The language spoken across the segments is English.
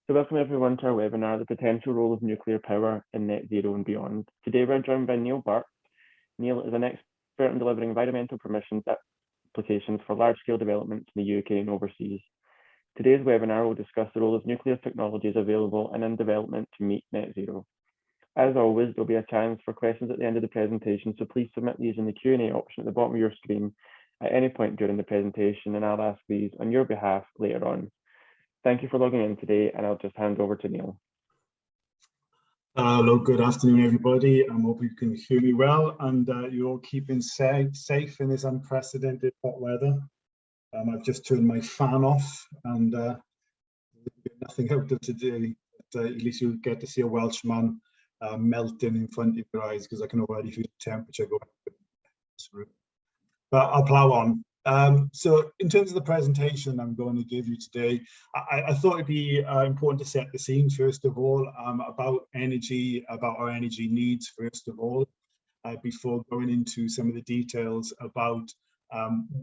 So welcome everyone to our webinar, The Potential Role of Nuclear Power in Net Zero and Beyond. Today we're joined by Neil Burke. Neil is an expert in delivering environmental permissions applications for large-scale developments in the UK and overseas. Today's webinar will discuss the role of nuclear technologies available and in development to meet net zero. As always, there'll be a chance for questions at the end of the presentation, so please submit these in the Q&A option at the bottom of your screen at any point during the presentation, and I'll ask these on your behalf later on. Thank you for logging in today, and I'll just hand over to Neil. Hello, good afternoon, everybody. I hope you can hear me well, and you're all keeping safe in this unprecedented hot weather. I've just turned my fan off, and nothing out of today. But, at least you'll get to see a Welshman melting in front of your eyes, because I can already feel the temperature going up in this room. But I'll plow on. So in terms of the presentation I'm going to give you today, I thought it'd be important to set the scene first of all, about energy, about our energy needs first of all, before going into some of the details about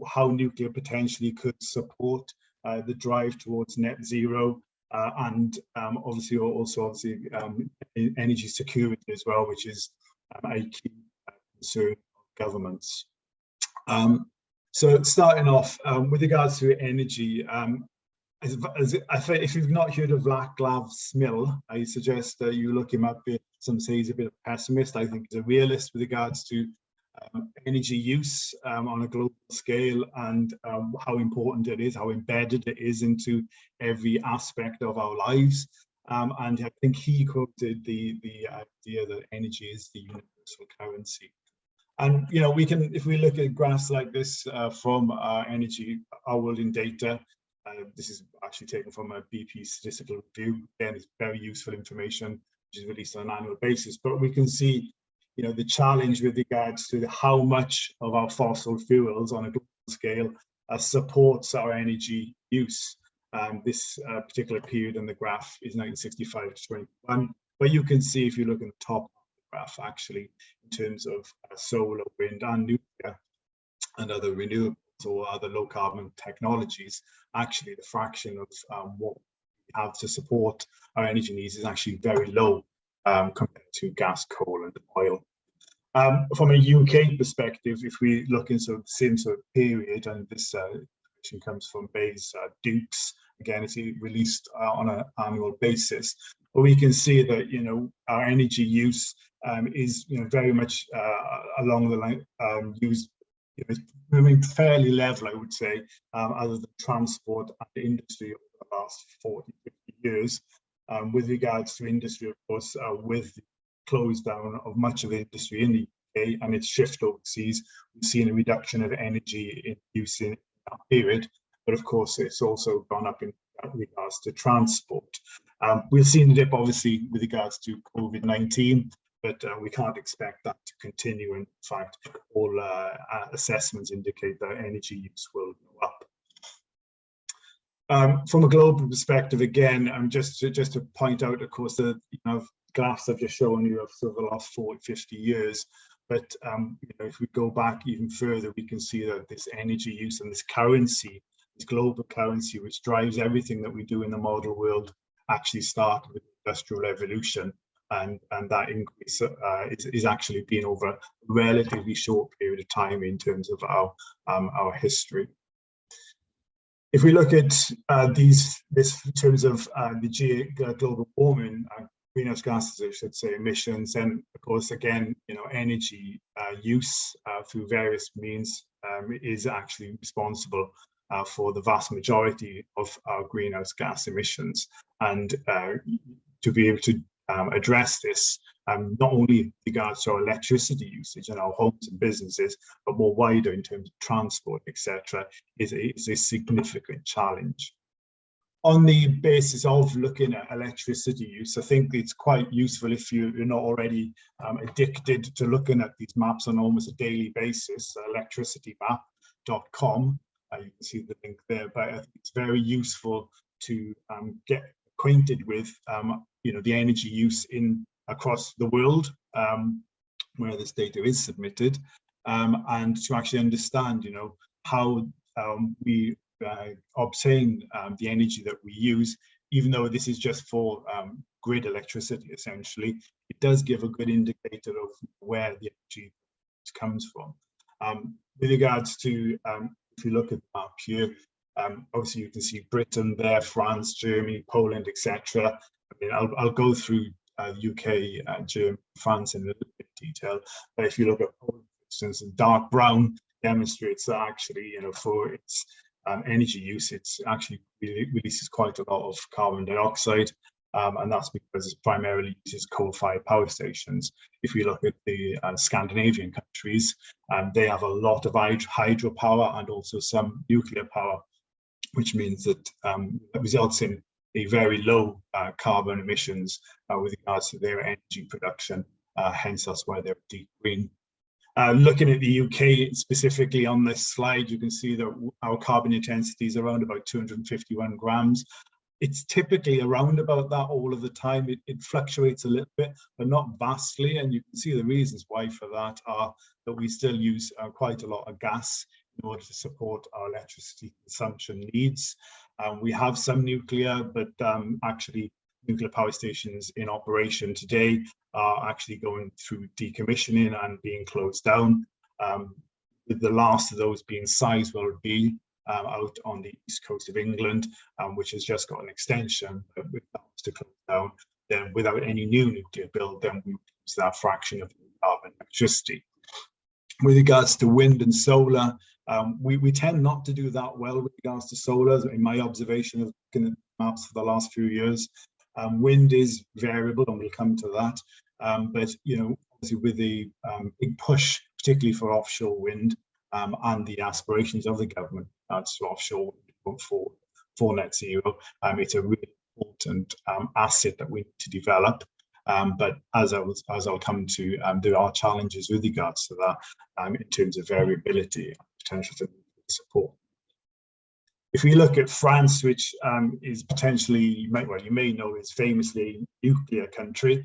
how nuclear potentially could support the drive towards net zero, and obviously energy security as well, which is a key concern of governments. So starting off with regards to energy, if you've not heard of Bradwell Project, I suggest that you look him up. Some say he's a bit of a pessimist. I think he's a realist with regards to energy use on a global scale, and how important it is, how embedded it is into every aspect of our lives. And I think he quoted the idea that energy is the universal currency. And you know, we can, if we look at graphs like this from energy, our world in data, this is actually taken from a BP statistical review. Again, it's very useful information, which is released on an annual basis. But we can see, you know, the challenge with regards to how much of our fossil fuels on a global scale supports our energy use. This particular period in the graph is 1965 to 21. But you can see, if you look at the top graph, actually, in terms of solar, wind and nuclear and other renewables or other low carbon technologies, actually the fraction of what we have to support our energy needs is actually very low compared to gas, coal and oil. From a UK perspective, if we look in sort of the same sort of period, and this comes from Bayes Dukes, again it's released on an annual basis, but we can see that, you know, our energy use is, you know, very much along the line used, you know, moving fairly level, I would say, other than transport and industry over the last 40, 50 years. With regards to industry, of course, with the close down of much of the industry in the UK and its shift overseas, we've seen a reduction of energy in use in that period. But of course, it's also gone up in regards to transport. We've seen a dip, obviously, with regards to COVID-19, but we can't expect that to continue. In fact, all assessments indicate that energy use will go up. From a global perspective, again, just to point out, of course, the graphs I've just shown you of sort of the last 40, 50 years. But you know, if we go back even further, we can see that this energy use and this currency, this global currency, which drives everything that we do in the modern world, actually started with the Industrial Revolution, and that increase is actually been over a relatively short period of time in terms of our history. If we look at this in terms of the global warming, greenhouse gases, I should say, emissions, and of course, again, you know, energy use through various means is actually responsible for the vast majority of our greenhouse gas emissions. And to be able to address this, not only in regards to our electricity usage in our homes and businesses, but more wider in terms of transport, etc., is a significant challenge. On the basis of looking at electricity use, I think it's quite useful if you're not already addicted to looking at these maps on almost a daily basis, electricitymap.com. You can see the link there, but I think it's very useful to get acquainted with you know, the energy use across the world where this data is submitted, and to actually understand, you know, how we obtain the energy that we use even though this is just for grid electricity, essentially, it does give a good indicator of where the energy comes from. With regards to, if you look at the map here, obviously you can see Britain there, France, Germany, Poland, etc. I mean, I'll go through UK, Germany, France in a little bit of detail, but if you look at Poland, for instance, dark brown demonstrates that actually, you know, for its energy use, it's actually releases quite a lot of carbon dioxide, and that's because it primarily uses coal-fired power stations. If we look at the Scandinavian countries, they have a lot of hydropower and also some nuclear power, which means that it results in a very low carbon emissions with regards to their energy production. Hence, that's why they're deep green. Looking at the UK specifically on this slide, you can see that our carbon intensity is around about 251 grams. It's typically around about that all of the time. It fluctuates a little bit, but not vastly. And you can see the reasons why for that are that we still use quite a lot of gas in order to support our electricity consumption needs. We have some nuclear, but actually nuclear power stations in operation today are actually going through decommissioning and being closed down. The last of those being Sizewell B out on the east coast of England, which has just got an extension, but if that was to close down, then without any new nuclear build, then we use that fraction of carbon electricity. With regards to wind and solar, we tend not to do that well with regards to solar. In my observation of looking at maps for the last few years, wind is variable, and we'll come to that. But you know, obviously with the big push, particularly for offshore wind, and the aspirations of the government to offshore wind for net zero, it's a really important asset that we need to develop. But as I'll come to, there are challenges with regards to that in terms of variability and potential for support. If we look at France, which is potentially, well, you may know, is famously a nuclear country,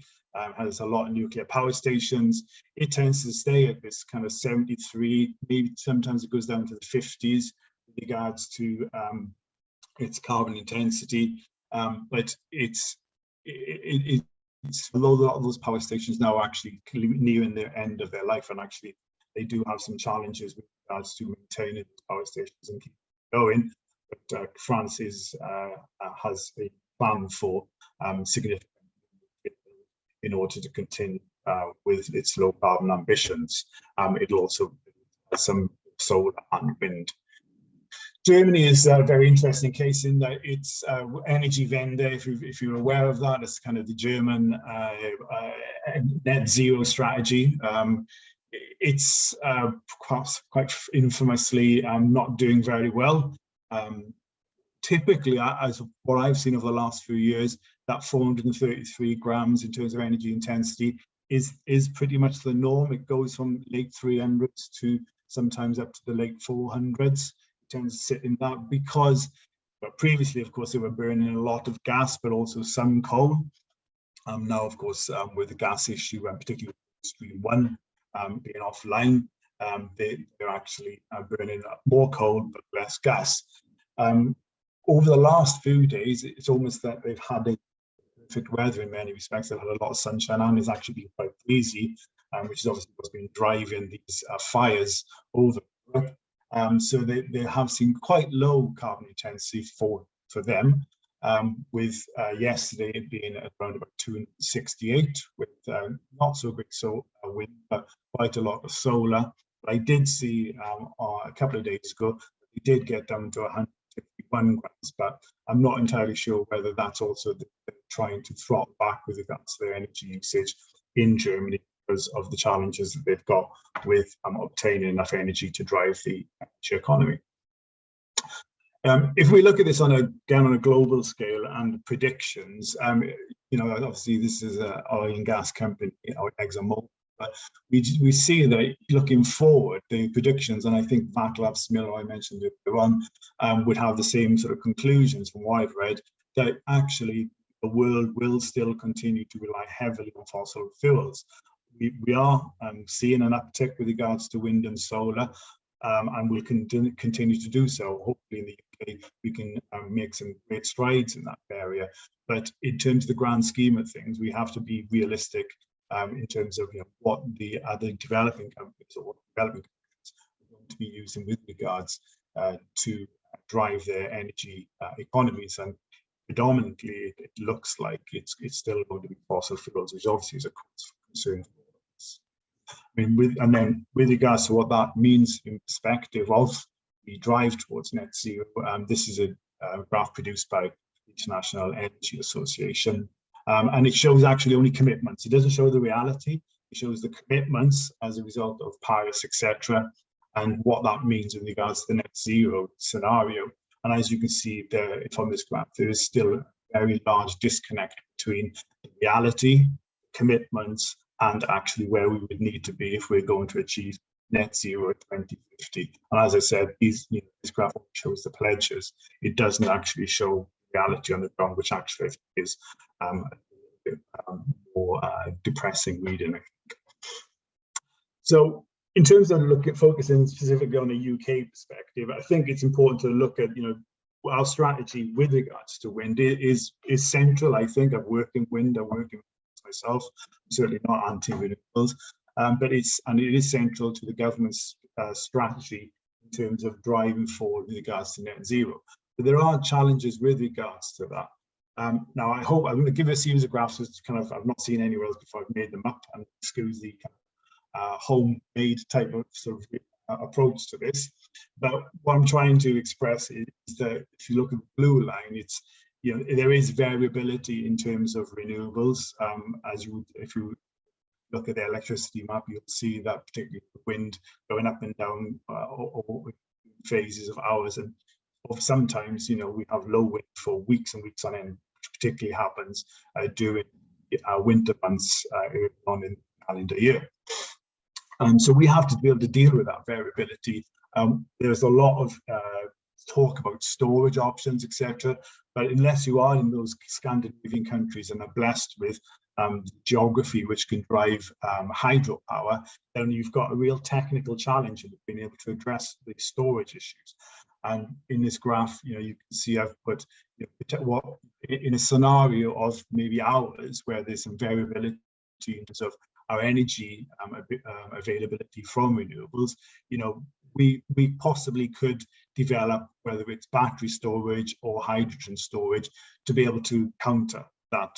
has a lot of nuclear power stations. It tends to stay at this kind of 73, maybe sometimes it goes down to the 50s with regards to its carbon intensity. But it's a lot of those power stations now actually nearing the end of their life, and actually they do have some challenges with regards to maintaining power stations and keep going. But France has a plan for significant in order to continue with its low carbon ambitions. It'll also have some solar and wind. Germany is a very interesting case in that its energy vendor, if you're aware of that, it's kind of the German net zero strategy. It's quite infamously not doing very well. Typically, as what I've seen over the last few years, that 433 grams in terms of energy intensity is pretty much the norm. It goes from late 300s to sometimes up to the late 400s. It tends to sit in that because previously, of course, they were burning a lot of gas, but also some coal. Now, of course, with the gas issue, and particularly Stream 1 being offline, they're actually burning more coal but less gas. Over the last few days, it's almost that they've had a perfect weather in many respects. They've had a lot of sunshine, and it's actually been quite breezy, which is obviously what's been driving these fires over. So they have seen quite low carbon intensity for them, with yesterday it being around about 268, with not so great wind, but quite a lot of solar. But I did see a couple of days ago, we did get down to 151 grams, but I'm not entirely sure whether that's also trying to throttle back with regards to their energy usage in Germany because of the challenges that they've got with obtaining enough energy to drive the energy economy. If we look at this again on a global scale and predictions, you know, obviously this is an oil and gas company, ExxonMobil, but we see that looking forward, the predictions, and I think Bradwell Project, I mentioned it earlier on, would have the same sort of conclusions from what I've read, that actually the world will still continue to rely heavily on fossil fuels. We are seeing an uptick with regards to wind and solar, and will continue to do so. Hopefully in the okay, we can make some great strides in that area. But in terms of the grand scheme of things, we have to be realistic in terms of what the other developing countries or what developing countries are going to be using with regards to drive their energy economies. And predominantly, it looks like it's still going to be fossil fuels, which obviously is a cause for concern for all of us. I mean, and then with regards to what that means in perspective of the drive towards net zero, this is a graph produced by the International Energy Association, and it shows actually only commitments. It doesn't show the reality. It shows the commitments as a result of Paris, etc., and what that means in regards to the net zero scenario. And as you can see there from this graph, there is still a very large disconnect between the reality, commitments, and actually where we would need to be if we're going to achieve net zero in 2050. And as I said, this graph shows the pledges. It doesn't actually show reality on the ground, which actually is a bit more depressing reading, I think. So in terms of focusing specifically on a UK perspective, I think it's important to look at, our strategy with regards to wind is central. I think I've worked in wind, I work in myself, I'm certainly not anti-renewables, but it is central to the government's strategy in terms of driving forward with regards to net zero. But there are challenges with regards to that. Now, I'm going to give a series of graphs which I've not seen anywhere else before. I've made them up, and excuse the homemade type of sort of approach to this. But what I'm trying to express is that if you look at the blue line, it's there is variability in terms of renewables. If you look at the electricity map, you'll see that particularly the wind going up and down over phases of hours, and sometimes we have low wind for weeks and weeks on end, which particularly happens during winter months on in the calendar year. So we have to be able to deal with that variability. There's a lot of talk about storage options, etc. But unless you are in those Scandinavian countries and are blessed with geography which can drive hydropower, then you've got a real technical challenge in being able to address the storage issues. And in this graph, you can see I've put what in a scenario of maybe hours where there's some variability in terms of our energy availability from renewables, we possibly could develop, whether it's battery storage or hydrogen storage, to be able to counter that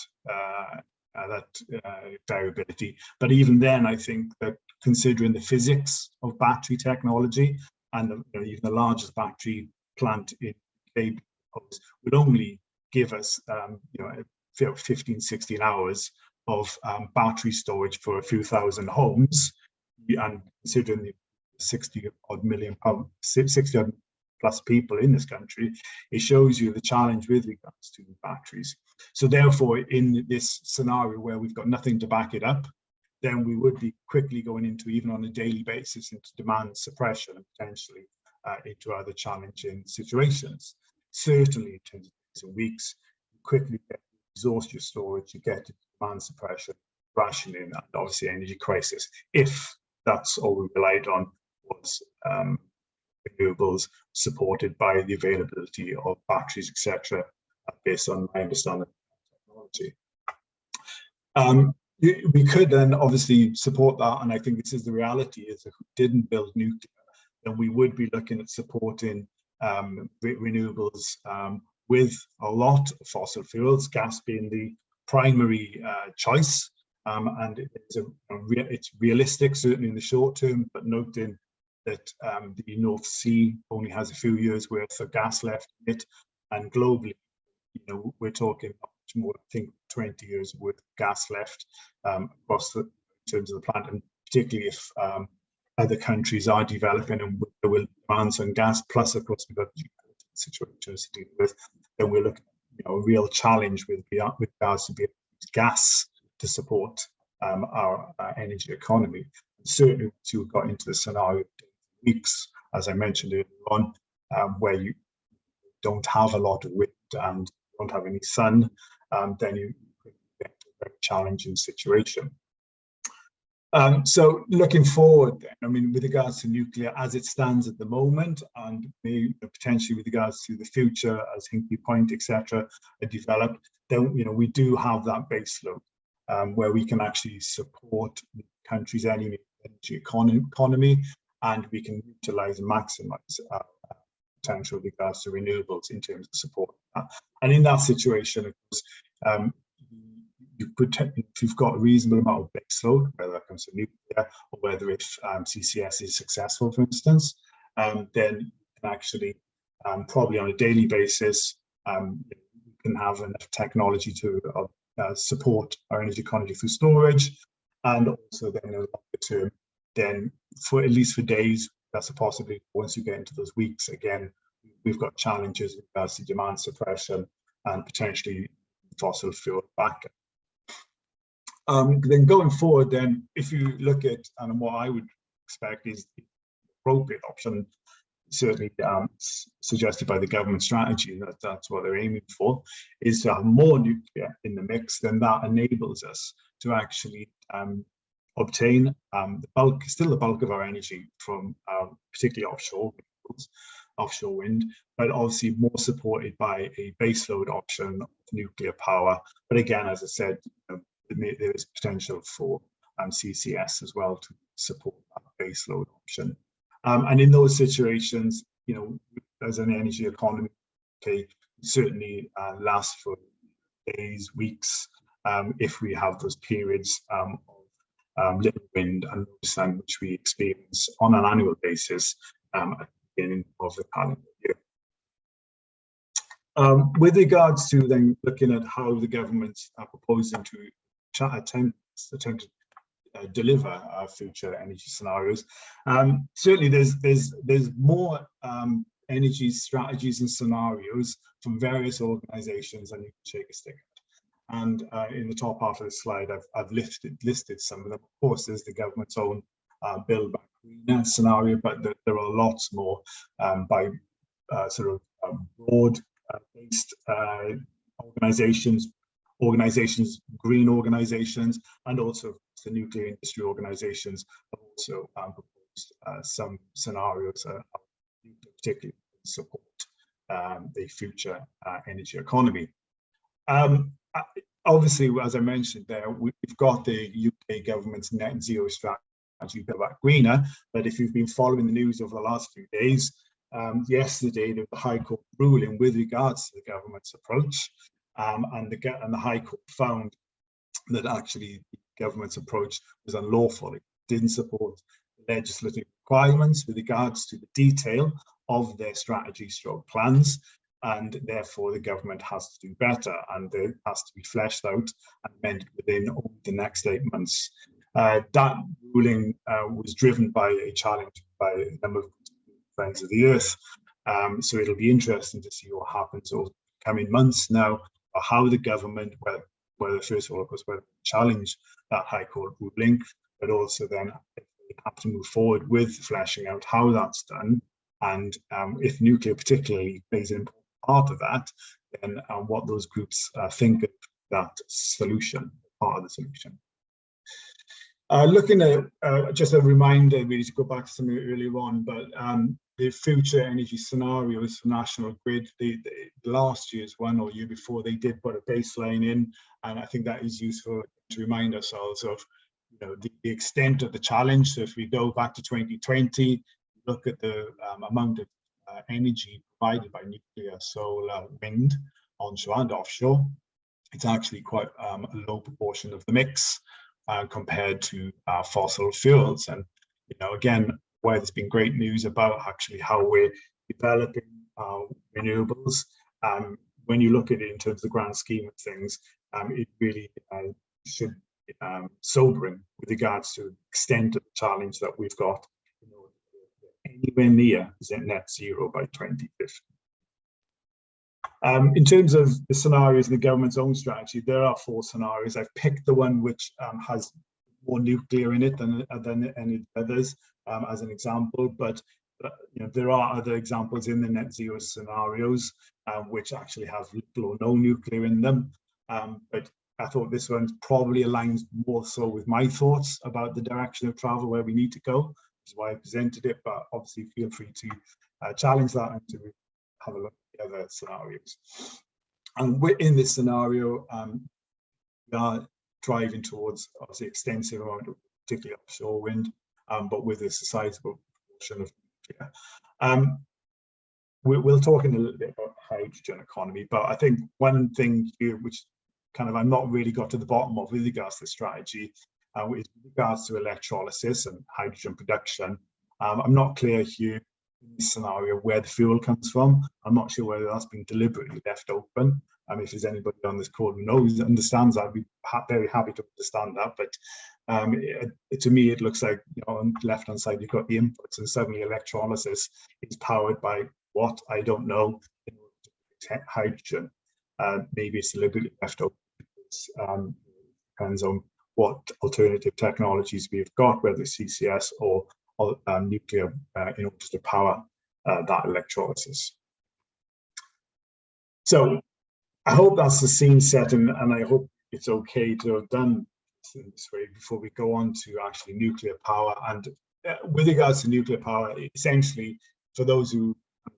variability. But even then, I think that considering the physics of battery technology, and even the largest battery plant in the UK would only give us 15, 16 hours of battery storage for a few thousand homes, and considering the 60 odd plus people in this country, it shows you the challenge with regards to batteries. So therefore, in this scenario where we've got nothing to back it up, then we would be quickly going into, even on a daily basis, into demand suppression and potentially into other challenging situations. Certainly in terms of days and weeks, you quickly exhaust your storage, you get demand suppression, rationing, and obviously energy crisis, if that's all we relied on was renewables supported by the availability of batteries, etc., based on my understanding of technology. We could then obviously support that, and I think this is the reality, is if we didn't build nuclear, then we would be looking at supporting renewables with a lot of fossil fuels, gas being the primary choice, and it's realistic, certainly in the short term, but noting that the North Sea only has a few years worth of gas left in it, and globally, we're talking much more, I think, 20 years worth of gas left across in terms of the plant, and particularly if other countries are developing and there will demands on gas, plus of course we've got situations to deal with, then we're looking at a real challenge with regards to being gas to support our energy economy. And certainly once you've got into the scenario weeks, as I mentioned earlier on, where you don't have a lot of wind and don't have any sun, then you get a very challenging situation. So looking forward, then, I mean, with regards to nuclear as it stands at the moment, and maybe potentially with regards to the future, as Hinkley Point, etc., are developed, then we do have that base load where we can actually support the country's energy economy, and we can utilize and maximize potential with regards to renewables in terms of support. And in that situation, of course, if you've got a reasonable amount of base load, whether that comes to nuclear or whether if CCS is successful, for instance, then you can actually probably on a daily basis, you can have enough technology to support our energy economy through storage, and also then in the longer term, then for at least for days, that's a possibility. Once you get into those weeks, again, we've got challenges with regards to demand suppression and potentially fossil fuel backup. Then going forward, then if you look at and what I would expect is the appropriate option, certainly suggested by the government strategy, that's what they're aiming for, is to have more nuclear in the mix. Then that enables us to actually obtain still the bulk of our energy from particularly offshore wind, but obviously more supported by a baseload option of nuclear power. But again, as I said, there is potential for CCS as well to support that baseload option. And in those situations, as an energy economy, certainly last for days, weeks, if we have those periods of little wind and no sun, which we experience on an annual basis at the beginning of the calendar year. With regards to then looking at how the governments are proposing to attempt to deliver future energy scenarios, certainly there's more energy strategies and scenarios from various organisations, and you can shake a stick at. And in the top half of the slide, I've listed some of them. Of course, there's the government's own Build Back Greener scenario, but there are lots more by sort of broad-based organizations, green organizations, and also the nuclear industry organizations have also proposed some scenarios, particularly to support the future energy economy. Obviously, as I mentioned there, we've got the UK government's net zero strategy, Build Back Greener, but if you've been following the news over the last few days, yesterday there was a High Court ruling with regards to the government's approach, and the High Court found that actually the government's approach was unlawful. It didn't support legislative requirements with regards to the detail of their strategy stroke plans, and therefore the government has to do better, and it has to be fleshed out and amended within the next 8 months. That ruling was driven by a challenge by a number of Friends of the Earth. So it'll be interesting to see what happens over the coming months now, or how the government, whether first of all, of course, whether challenge that High Court ruling, but also then if they have to move forward with fleshing out how that's done, and if nuclear particularly plays an important part of that, then what those groups think of that solution, part of the solution. Looking at just a reminder, really, to go back to something earlier on, but the future energy scenarios for National Grid, the last year's one or year before, they did put a baseline in, and I think that is useful to remind ourselves of the extent of the challenge. So if we go back to 2020, look at the amount of energy provided by nuclear, solar, wind, onshore and offshore, it's actually quite a low proportion of the mix compared to fossil fuels. And again, where there's been great news about actually how we're developing renewables, when you look at it in terms of the grand scheme of things, it really should be sobering with regards to the extent of the challenge that we've got anywhere near net zero by 2050. In terms of the scenarios in the government's own strategy, there are 4 scenarios. I've picked the one which has more nuclear in it than any others as an example, but there are other examples in the net zero scenarios which actually have little or no nuclear in them. But I thought this one probably aligns more so with my thoughts about the direction of travel, where we need to go, which is why I presented it, but obviously feel free to challenge that and to have a look at the other scenarios. And in this scenario, we are driving towards obviously extensive amount of particularly offshore wind, but with a sizable proportion of nuclear. We'll talk in a little bit about hydrogen economy, but I think one thing here which kind of I'm not really got to the bottom of with regards to the strategy, with regards to electrolysis and hydrogen production. I'm not clear here in this scenario where the fuel comes from. I'm not sure whether that's been deliberately left open. If there's anybody on this call who knows, understands that, I'd be very happy to understand that. But to me, it looks like, you know, on the left-hand side, you've got the inputs, and suddenly electrolysis is powered by what? I don't know. Hydrogen. Maybe it's deliberately left open. Depends on what alternative technologies we've got, whether it's CCS or nuclear, in order to power that electrolysis. So I hope that's the scene set, and I hope it's okay to have done in this way before we go on to actually nuclear power. And with regards to nuclear power, essentially, for those who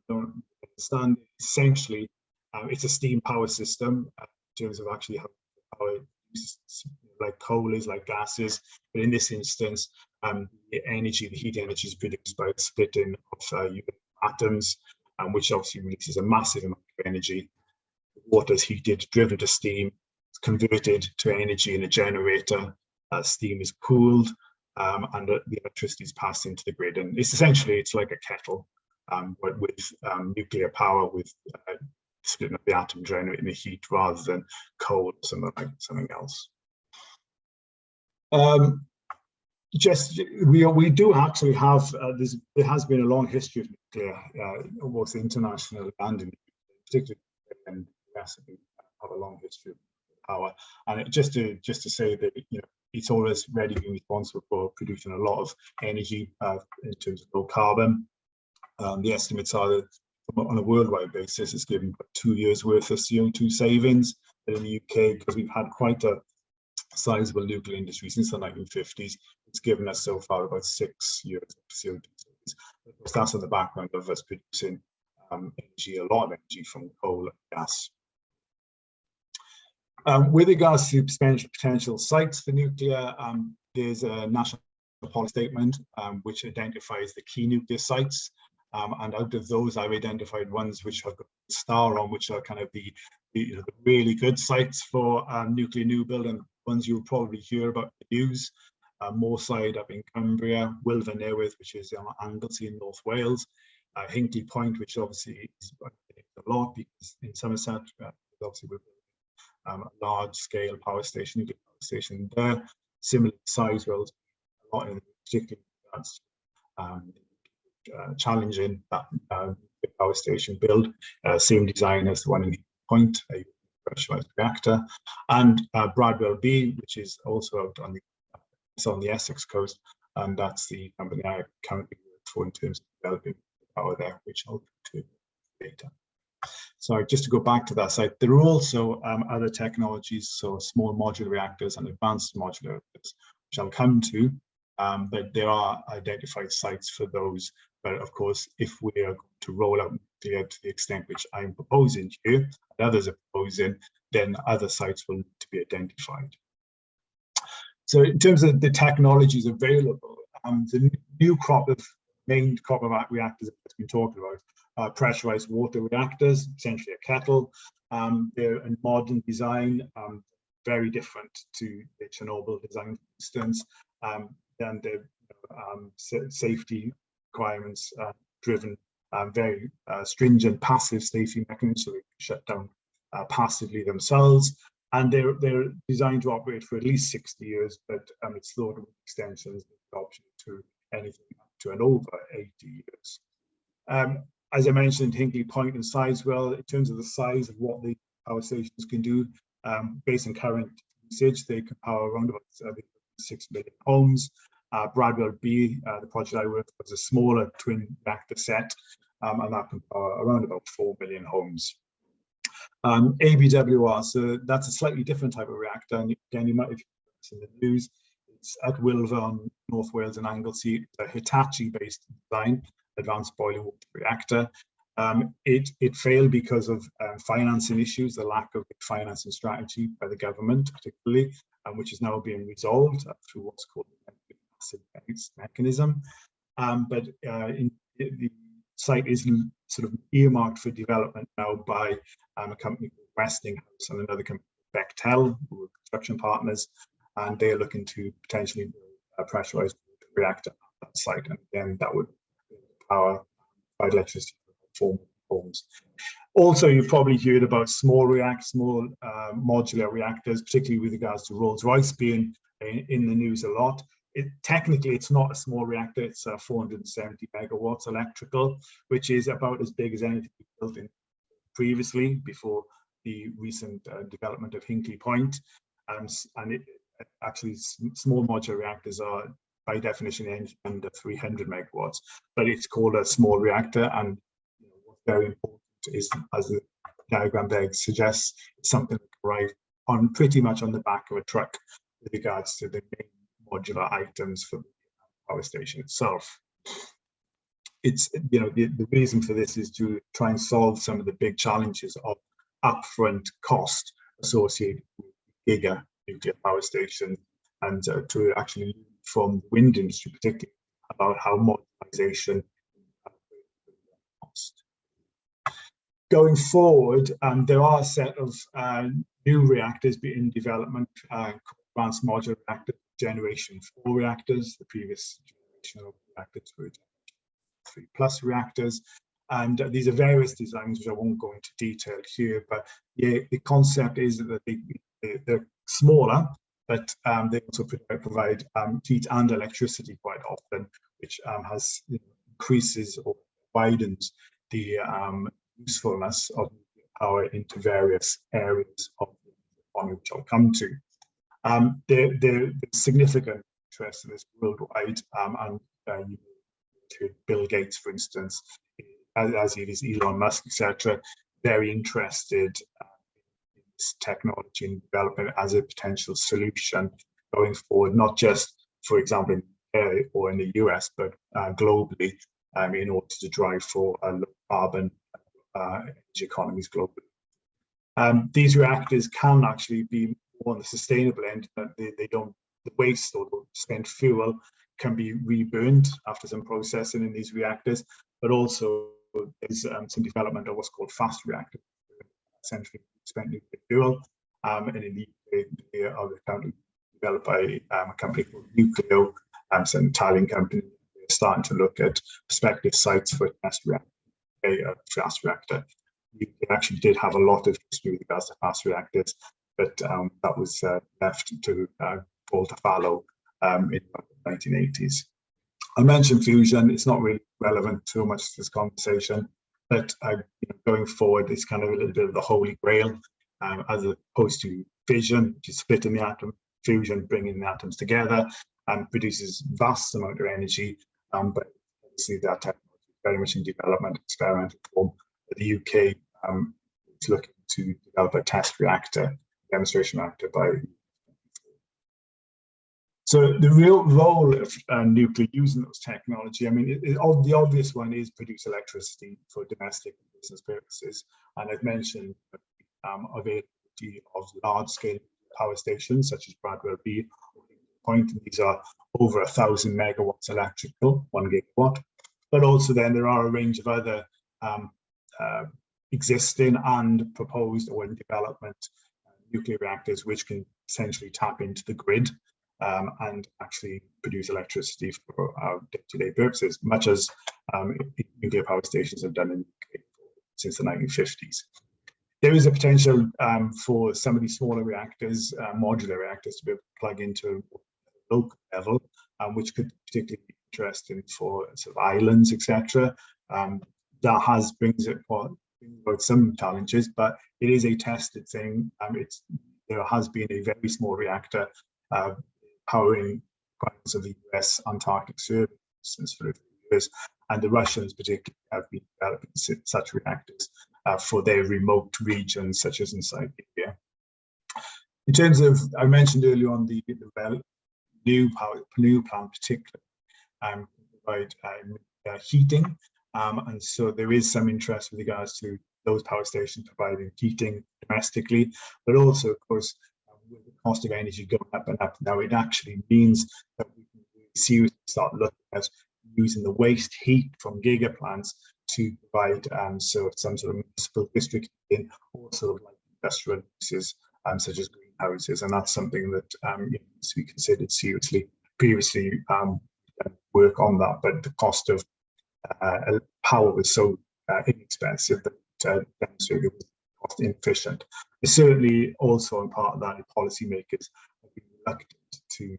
don't understand, essentially, it's a steam power system in terms of actually how power uses, like coal is, like gas is. But in this instance, the heat energy is produced by the splitting of atoms, which obviously releases a massive amount of energy. Water is heated, driven to steam, converted to energy in a generator. Steam is cooled, and the electricity is passed into the grid. And it's essentially, it's like a kettle, but with nuclear power, with splitting up the atom, generating the heat, rather than coal or something else. We do actually have there has been a long history of nuclear, both international and in particular, and yes, we have a long history of power. And just to say that, you know, it's always ready been responsible for producing a lot of energy in terms of low carbon. The estimates are that on a worldwide basis, it's given 2 years worth of CO2 savings. But in the UK, because we've had quite a sizable nuclear industry since the 1950s, it's given us so far about 6 years of CO2 savings. Of course, that's on the background of us producing energy, a lot of energy from coal and gas. With regards to potential sites for nuclear, there's a national policy statement which identifies the key nuclear sites. And out of those, I've identified ones which have got a star on, which are kind of the really good sites for nuclear new build, and ones you'll probably hear about the news. Moorside up in Cumbria, Wilfer Newydd, which is on Anglesey in North Wales, Hinkley Point, which obviously is a lot because in Somerset, obviously we're a large-scale power station, nuclear power station there. Similarly, Sizewell, a lot in particular that's challenging that power station build. Same design as the one in Hinkley Point, a pressurized reactor, and Bradwell B, which is also out on the Essex coast, and that's the company I currently work for in terms of developing power there, which I'll go to later. So just to go back to that site, there are also other technologies, so small modular reactors and advanced modular reactors, which I'll come to, but there are identified sites for those. But of course, if we are going to roll out nuclear to the extent which I'm proposing here, and others are proposing, then other sites will need to be identified. So in terms of the technologies available, the new main crop of reactors that we've been talking about are pressurized water reactors, essentially a kettle. They're a modern design, very different to the Chernobyl design, for instance. Then the safety requirements driven, very stringent passive safety mechanisms, so they shut down passively themselves. And they're designed to operate for at least 60 years, but it's thought of extensions, the option to anything up to and over 80 years. As I mentioned, Hinkley Point and Sizewell, in terms of the size of what the power stations can do, based on current usage, they can power around about 6 million homes. Bradwell B, the project I worked with, was a smaller twin reactor set, and that can power around about 4 million homes. ABWR, so that's a slightly different type of reactor. And again, you might have seen the news. It's at Wilvawn, North Wales and Anglesey. It's a Hitachi-based design, advanced boiling water reactor. It failed because of financing issues, the lack of financing strategy by the government, particularly, which is now being resolved through what's called the asset mechanism. But the site is sort of earmarked for development now by a company called Westinghouse and another company, Bechtel, who are construction partners, and they are looking to potentially build a pressurized reactor at that site. And again, that would power provide electricity for homes. Also, you've probably heard about small modular reactors, particularly with regards to Rolls-Royce being in the news a lot. Technically, it's not a small reactor. It's 470 megawatts electrical, which is about as big as anything built in previously before the recent development of Hinkley Point. Actually, small modular reactors are, by definition, under 300 megawatts, but it's called a small reactor. And what's very important is, as the diagram there suggests, it's something that can arrive on pretty much on the back of a truck with regards to the main modular items for the power station itself. It's, the reason for this is to try and solve some of the big challenges of upfront cost associated with giga nuclear power station, and to actually learn from the wind industry particularly about how modernization cost. Going forward, there are a set of new reactors in development, advanced modular reactor generation 4 reactors. The previous generation of reactors were 3+ reactors, and these are various designs which I won't go into detail here, but the concept is that they're smaller, but they also provide heat and electricity quite often, which increases or widens the usefulness of power into various areas of the economy, which I'll come to. There's significant interest in this worldwide, and to Bill Gates, for instance, as it is Elon Musk, etc., very interested in this technology and developing it as a potential solution going forward, not just, for example, in the UK or in the US, but globally, in order to drive for low carbon energy economies globally. These reactors can actually be more on the sustainable end. They don't, the waste or the spent fuel can be reburned after some processing in these reactors, but also there's some development of what's called fast reactors, essentially spent nuclear fuel. And in the UK, they are currently developed by a company called Nucleo, it's an Italian company. They're starting to look at prospective sites for a fast reactor. They actually did have a lot of history with regards to fast reactors, but that was left to fall to fallow in the 1980s. I mentioned fusion. It's not really relevant too much to this conversation, but going forward, it's kind of a little bit of the holy grail, as opposed to fission, which is splitting the atom. Fusion, bringing the atoms together, and produces vast amount of energy. But obviously, that technology is very much in development, experimental form. The UK is looking to develop a test reactor, demonstration reactor by. So the real role of nuclear using those technology, I mean, the obvious one is produce electricity for domestic and business purposes. And I've mentioned availability of large-scale power stations such as Bradwell Point. These are over 1,000 megawatts electrical, 1 gigawatt. But also then there are a range of other existing and proposed or in development nuclear reactors which can essentially tap into the grid and actually produce electricity for our day-to-day purposes, much as nuclear power stations have done in the UK since the 1950s. There is a potential for some of these smaller reactors, modular reactors, to be able to plug into a local level, which could particularly be interesting for sort of islands, etc. That brings about some challenges, but it is a tested thing. There has been a very small reactor powering parts of the US Antarctic Survey since for a few years, and the Russians particularly have been developing such reactors. for their remote regions, such as in Siberia. In terms of, I mentioned earlier on the new plant particularly provide heating, and so there is some interest with regards to those power stations providing heating domestically, but also, of course, with the cost of energy going up and up now, it actually means that we can seriously start looking at using the waste heat from giga plants to provide so some sort of municipal district heating, or sort of like industrial uses such as greenhouses, and that's something that needs to be considered seriously. Previously, work on that, but the cost of power was so inexpensive that demonstrated it was cost inefficient. But certainly, also in part of that, policymakers have been reluctant to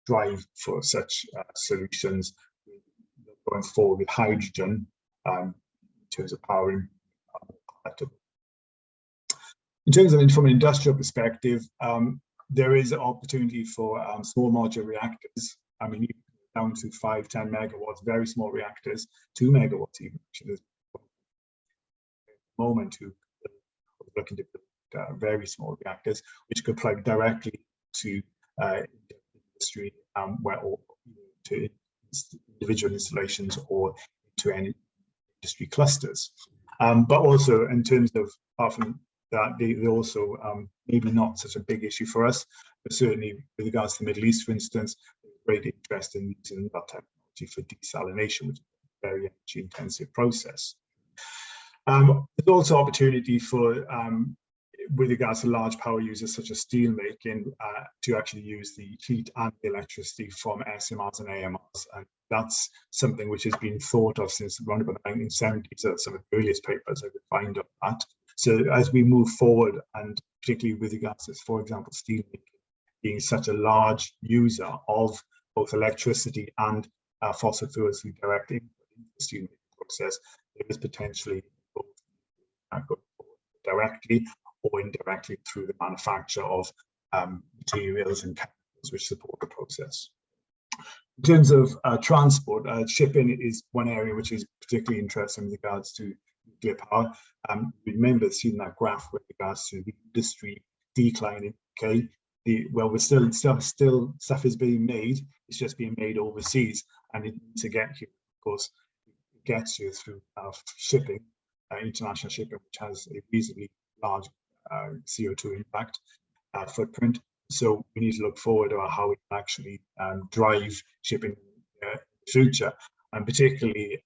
drive for such solutions going forward with hydrogen in terms of powering. In terms of from an industrial perspective, there is an opportunity for small modular reactors. I mean, down to 5-10 megawatts, very small reactors, 2 megawatts even. There's a moment to looking to build very small reactors, which could plug directly to industry, or to individual installations or to any industry clusters. But also in terms of, apart from that, they also maybe not such a big issue for us, but certainly with regards to the Middle East, for instance, there's great interest in using that technology for desalination, which is a very energy intensive process. There's also opportunity for with regards to large power users such as steel making to actually use the heat and the electricity from SMRs and AMRs, and that's something which has been thought of since around about the 1970s. That's some of the earliest papers I could find on that. So as we move forward, and particularly with regards to, for example, steel making being such a large user of both electricity and fossil fuels through direct input into the steel making process, there is potentially both directly or indirectly through the manufacture of materials and chemicals which support the process. In terms of transport, shipping is one area which is particularly interesting with regards to nuclear power. Remember seeing that graph with regards to the industry declining. Okay, well, we're still stuff is being made. It's just being made overseas, and it needs to get here. Of course, it gets here through shipping, international shipping, which has a reasonably large CO2 impact footprint. So we need to look forward to how we can actually drive shipping in the future, and particularly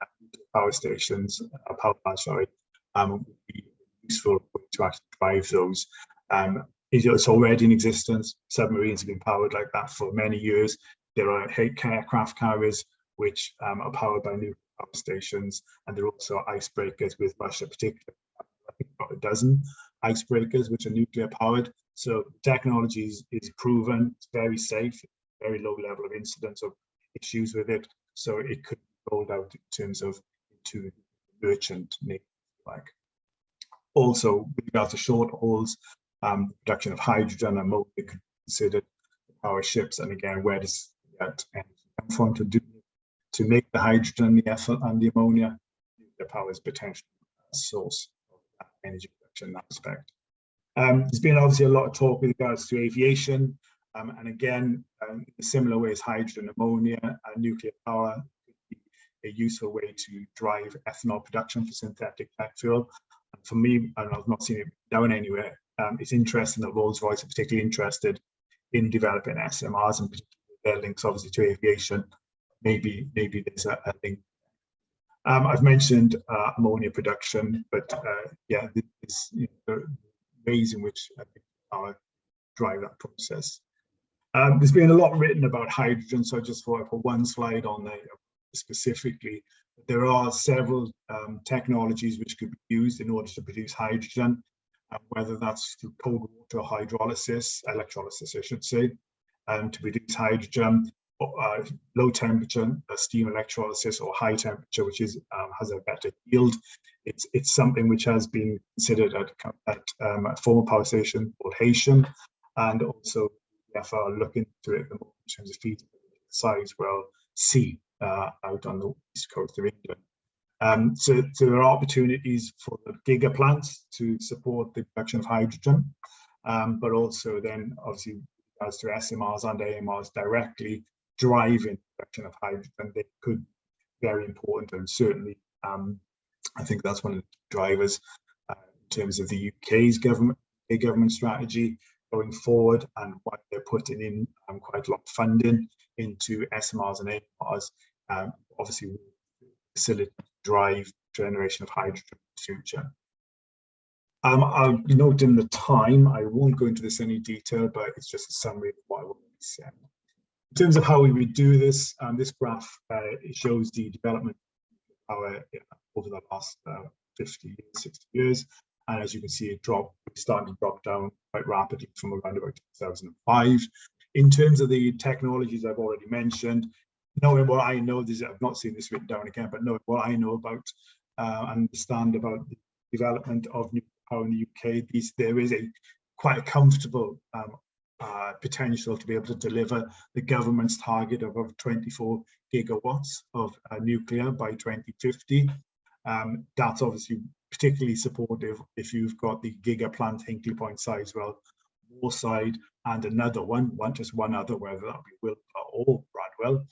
power stations, power plants, sorry, would be a useful way to actually drive those. It's already in existence. Submarines have been powered like that for many years. There are aircraft carriers which are powered by nuclear power stations, and there are also icebreakers with Russia, particularly. I think about a dozen icebreakers which are nuclear powered. So technology is proven, it's very safe, very low level of incidence of issues with it. So it could be rolled out in terms of to merchant navy, like. Also, with regard to short hauls, production of hydrogen and ammonia could be considered to power ships. And again, where does that energy come from to make the hydrogen, the ethyl, and the ammonia? Nuclear power is potentially a source of that energy production in that respect. There's been obviously a lot of talk with regards to aviation, and again, in a similar way as hydrogen, ammonia, and nuclear power could be a useful way to drive ethanol production for synthetic jet fuel. And for me, and I've not seen it done anywhere, it's interesting that Rolls-Royce are particularly interested in developing SMRs, and particularly their links obviously to aviation. Maybe there's a link. I've mentioned ammonia production, but yeah, this, ways in which power drive that process. There's been a lot written about hydrogen, so I just thought I'd put one slide on there specifically. There are several technologies which could be used in order to produce hydrogen, whether that's through cold water or electrolysis, I should say, to produce hydrogen, or, low temperature steam electrolysis, or high temperature, which is has a better yield. It's something which has been considered at a former power station called Haitian, and also the are looking to it at the moment in terms of feasibility. Sizewell C out on the east coast of England. So there are opportunities for the giga plants to support the production of hydrogen, but also then obviously as to SMRs and AMRs directly driving production of hydrogen, they could be very important, and certainly I think that's one of the drivers in terms of the UK's government strategy going forward, and why they're putting in quite a lot of funding into SMRs and AMRs, obviously will facilitate drive generation of hydrogen in the future. I'll note in the time, I won't go into this in any detail, but it's just a summary of what I already said. In terms of how we would do this, this graph it shows the development of power over the last 50 years, 60 years. And as you can see, it started to drop down quite rapidly from around about 2005. In terms of the technologies I've already mentioned, knowing what I know, I've not seen this written down again, but knowing what I know about, understand about the development of nuclear power in the UK, there is quite a comfortable potential to be able to deliver the government's target of over 24 gigawatts of nuclear by 2050. That's obviously particularly supportive if you've got the giga plant Hinkley Point Sizewell Moorside and another one, just one other, whether that be Wilton or Bradwell,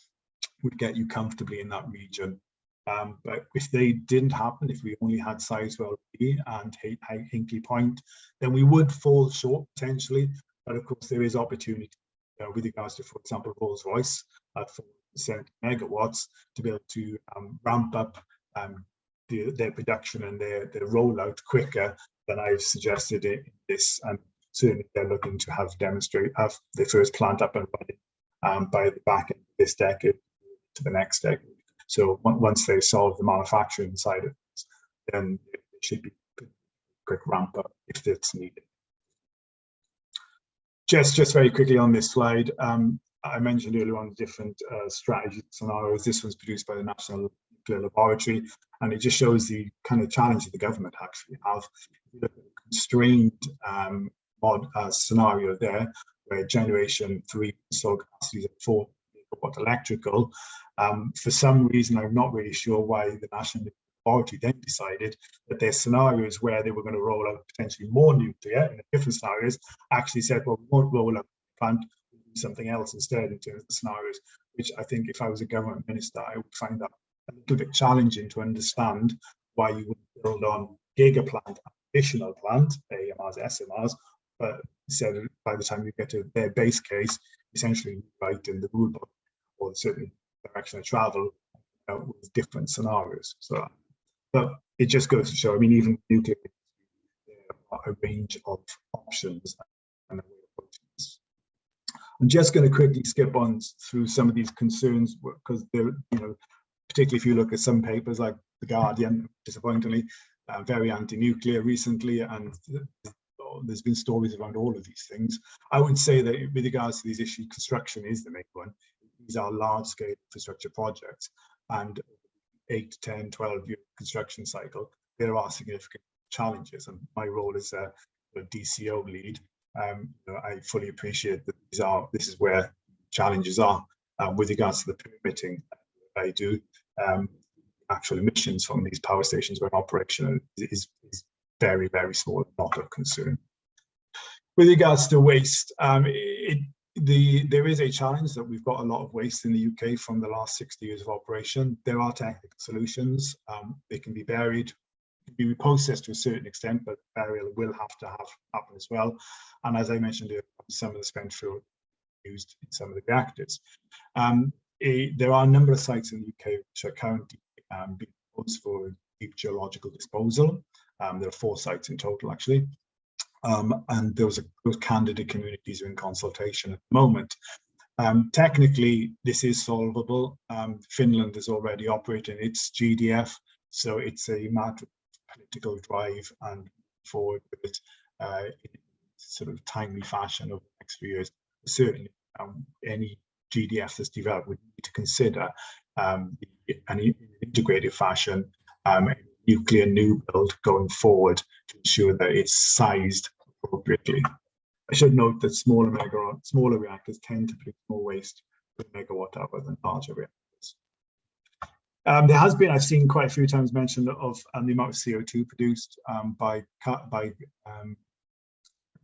would get you comfortably in that region. But if they didn't happen, if we only had Sizewell B and Hinkley Point, then we would fall short potentially. But of course, there is opportunity with regards to, for example, Rolls-Royce at 470 megawatts to be able to ramp up their production and their rollout quicker than I've suggested in this. And certainly they're looking to have their first plant up and running by the back end of this decade to the next decade. So once they solve the manufacturing side of it, then it should be a quick ramp up if it's needed. Just very quickly on this slide, I mentioned earlier on different strategy scenarios. This one's produced by the National Nuclear Laboratory, and it just shows the kind of challenge that the government actually have. If you look at a constrained scenario there, where generation 3 installed capacities at 4 gigawatt electrical. For some reason, I'm not really sure why the National Nuclear Laboratory then decided that their scenarios where they were going to roll out potentially more nuclear in different scenarios actually said, well, we won't roll out the plant, we'll do something else instead in terms of the scenarios, which I think if I was a government minister, I would find that a little bit challenging to understand why you would build on giga plant, additional plant, AMRs, SMRs, but said by the time you get to their base case, essentially right in the rule book or certainly direction of travel with different scenarios. So, but it just goes to show, I mean, even nuclear, there are a range of options and a way of approaching this. I'm just going to quickly skip on through some of these concerns because they're, particularly if you look at some papers like The Guardian, disappointingly, very anti-nuclear recently, and there's been stories around all of these things. I would say that with regards to these issues, construction is the main one. These are large-scale infrastructure projects, and 8 to 10, 12-year construction cycle, there are significant challenges. And my role as a DCO lead, I fully appreciate that this is where challenges are with regards to the permitting I do. Actual emissions from these power stations when operational is very, very small, not of concern. With regards to waste, there is a challenge that we've got a lot of waste in the UK from the last 60 years of operation. There are technical solutions. They can be buried, be reprocessed to a certain extent, but burial will have to happen as well. And as I mentioned earlier, some of the spent fuel used in some of the reactors. There are a number of sites in the UK which are currently being proposed for deep geological disposal. There are 4 sites in total, actually. And those candidate communities are in consultation at the moment. Technically, this is solvable. Finland is already operating its GDF, so it's a matter of political drive and forward with it in sort of timely fashion over the next few years. Certainly, any GDF that's developed would need to consider an integrated fashion nuclear new build going forward to ensure that it's sized appropriately. I should note that smaller reactors tend to produce more waste per megawatt hour than larger reactors. There has been, I've seen quite a few times mentioned of the amount of CO2 produced by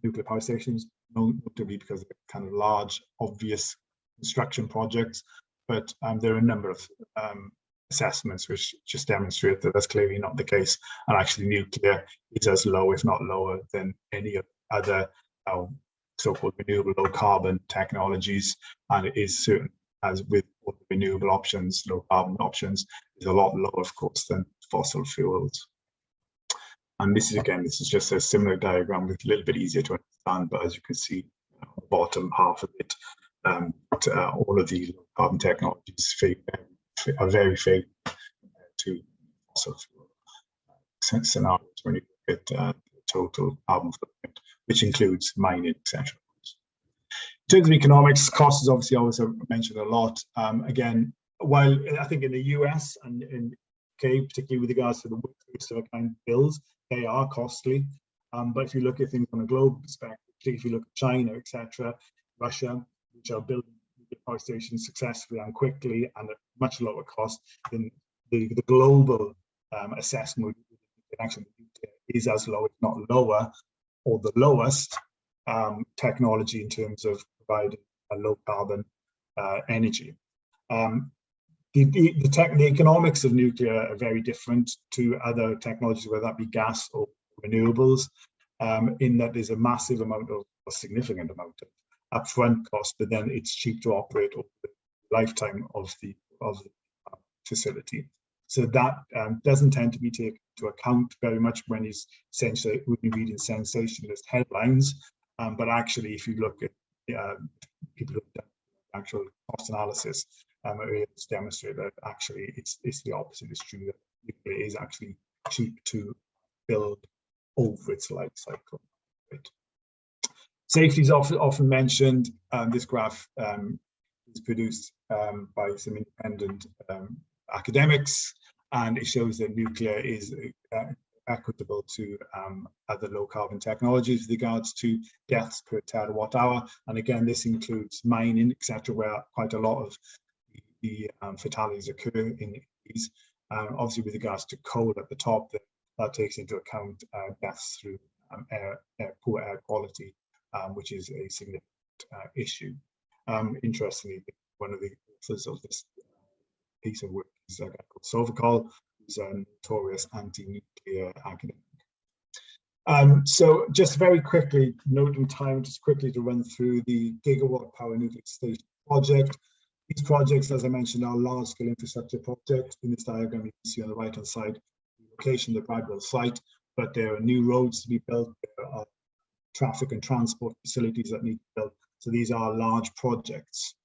nuclear power stations, notably because of kind of large, obvious construction projects. But there are a number of assessments which just demonstrate that that's clearly not the case. And actually nuclear is as low, if not lower, than any other so-called renewable low carbon technologies. And it is certain, as with all the renewable options, low carbon options, is a lot lower, of course, than fossil fuels. And this is, again, this is just a similar diagram, with a little bit easier to understand, but as you can see, the bottom half of it, all of the low carbon technologies are very favorable to fossil fuel scenarios when you look at the total carbon footprint, which includes mining, etc. In terms of economics, cost is obviously always mentioned a lot. Again, while I think in the US and in UK, particularly with regards to the first of a kind bills, they are costly. But if you look at things on a global perspective, particularly if you look at China, etc., Russia, which are building power stations successfully and quickly and at much lower cost, then the global assessment actually is as low, if not lower, or the lowest technology in terms of providing a low carbon energy. The economics of nuclear are very different to other technologies, whether that be gas or renewables, in that there's a massive amount of, a significant amount of upfront cost, but then it's cheap to operate over the lifetime of the facility. So that doesn't tend to be taken into account very much when he's essentially reading sensationalist headlines. But actually, if you look at people who've done actual cost analysis, are able to demonstrate that actually it's the opposite is true, that nuclear is actually cheap to build over its life cycle. Right. Safety is often mentioned. This graph is produced by some independent academics, and it shows that nuclear is equitable to other low carbon technologies with regards to deaths per terawatt hour. And again, this includes mining, etc., where quite a lot of the fatalities occur in these. Obviously, with regards to coal at the top, that takes into account deaths through poor air quality, which is a significant issue. Interestingly, one of the authors of this piece of work is a guy called Sovacool, who's a notorious anti-nuclear academic. So just very quickly, noting time, just quickly to run through the gigawatt power nuclear station project. These projects, as I mentioned, are large-scale infrastructure projects. In this diagram, you can see on the right-hand side the location of the Bradwell site, but there are new roads to be built, there are traffic and transport facilities that need to be built. So these are large projects.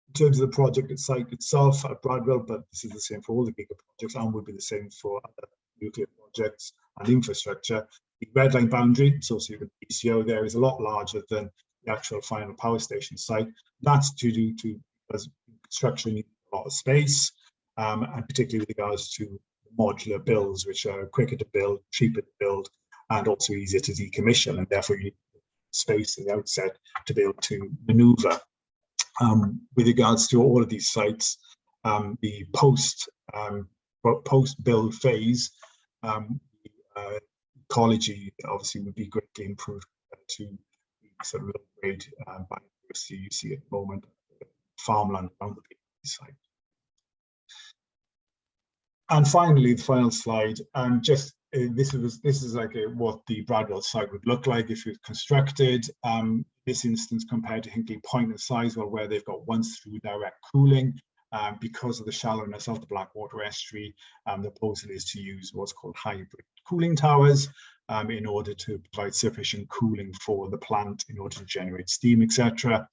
In terms of the project site itself at Bradwell, but this is the same for all the giga projects and would be the same for other nuclear projects and infrastructure. The red line boundary associated with PCO there is a lot larger than the actual final power station site. That's due to because construction needs a lot of space, and particularly with regards to modular builds, which are quicker to build, cheaper to build, and also easier to decommission, and therefore you need space at the outset to be able to maneuver. With regards to all of these sites, the post-build phase, ecology obviously would be greatly improved to the sort of low-grade biodiversity you see at the moment, farmland around the site. And finally, the final slide, this is like what the Bradwell site would look like if it was constructed. This instance compared to Hinkley Point and Sizewell, where they've got once-through direct cooling. Because of the shallowness of the Blackwater estuary, the proposal is to use what's called hybrid cooling towers in order to provide sufficient cooling for the plant in order to generate steam, etc.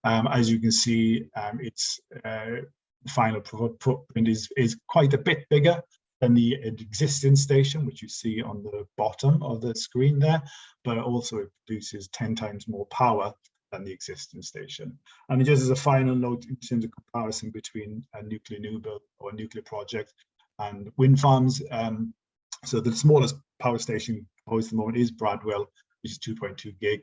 As you can see, its final footprint is quite a bit bigger than the existing station, which you see on the bottom of the screen there, but also it produces 10 times more power than the existing station. And just as a final note in terms of comparison between a nuclear new build or a nuclear project and wind farms, so the smallest power station proposed at the moment is Bradwell, which is 2.2 gig.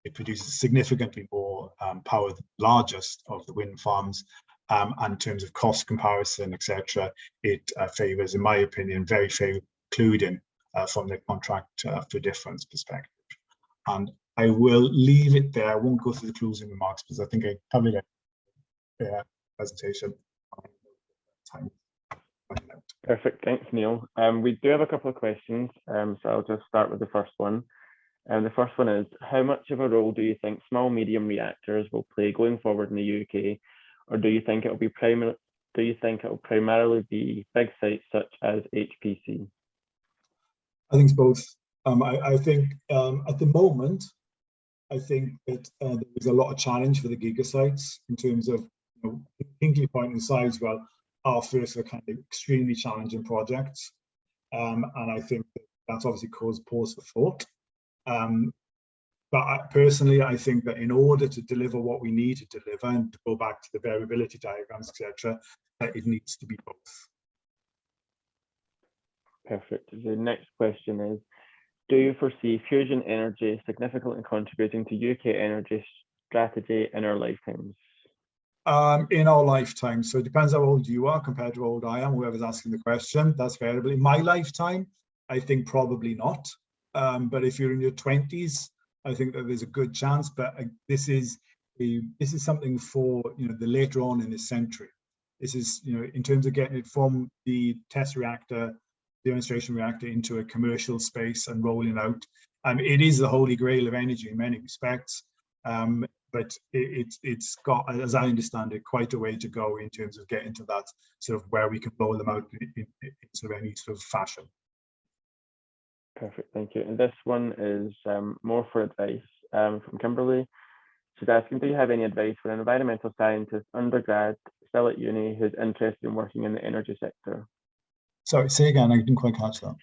It produces significantly more power than the largest of the wind farms, and in terms of cost comparison, etc., it favours, in my opinion, very fair including from the contract for difference perspective. And I will leave it there. I won't go through the closing remarks because I think I covered it in the presentation. Perfect, thanks Neil. We do have a couple of questions, so I'll just start with the first one. The first one is, how much of a role do you think small medium reactors will play going forward in the UK, or do you think it will primarily be big sites such as HPC? I think it's both. I think at the moment, I think that there is a lot of challenge for the gigasites in terms of, Hinkley Point and Sizewell are first kind of extremely challenging projects, and I think that's obviously caused pause for thought. But personally, I think that in order to deliver what we need to deliver, and to go back to the variability diagrams, etc., it needs to be both. Perfect. The next question is, do you foresee fusion energy significantly contributing to UK energy strategy in our lifetimes? In our lifetime. So it depends how old you are compared to how old I am, whoever's asking the question. That's variable. In my lifetime, I think probably not. But if you're in your 20s, I think that there's a good chance. But this is something for the later on in this century. This is in terms of getting it from the test reactor, demonstration reactor into a commercial space and rolling out. It is the holy grail of energy in many respects. But it's got, as I understand it, quite a way to go in terms of getting to that sort of where we can roll them out in sort of any sort of fashion. Perfect, thank you. And this one is more for advice from Kimberly. She's asking, do you have any advice for an environmental scientist undergrad still at uni who's interested in working in the energy sector? Sorry, say again, I didn't quite catch that.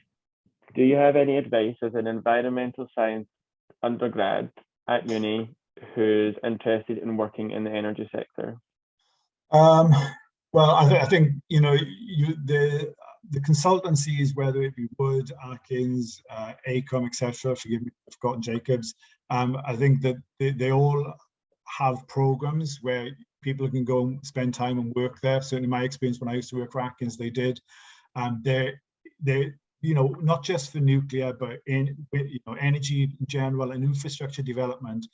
Do you have any advice as an environmental science undergrad at uni who's interested in working in the energy sector? Well, I think the consultancies, whether it be Wood, Atkins, AECOM, etc. Forgive me, I've forgotten Jacobs. I think that they all have programs where people can go and spend time and work there. Certainly, my experience when I used to work for Atkins, they did. They're not just for nuclear, but in energy in general and infrastructure development.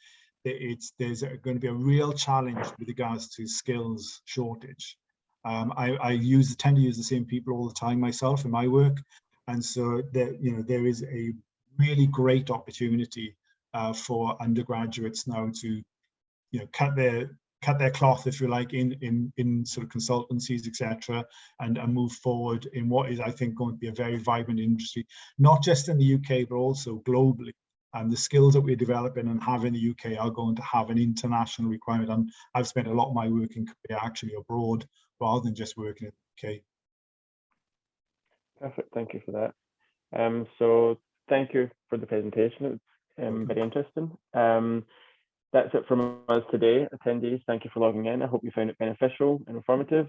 There's going to be a real challenge with regards to skills shortage. I tend to use the same people all the time myself in my work, and so there is a really great opportunity for undergraduates now to cut their cloth, if you like, in sort of consultancies, etc., and move forward in what is, I think, going to be a very vibrant industry, not just in the UK but also globally. And the skills that we're developing and have in the UK are going to have an international requirement. And I've spent a lot of my working career actually abroad rather than just working in the UK. Perfect, thank you for that. So thank you for the presentation. It's very interesting. That's it from us today. Attendees, thank you for logging in. I hope you found it beneficial and informative.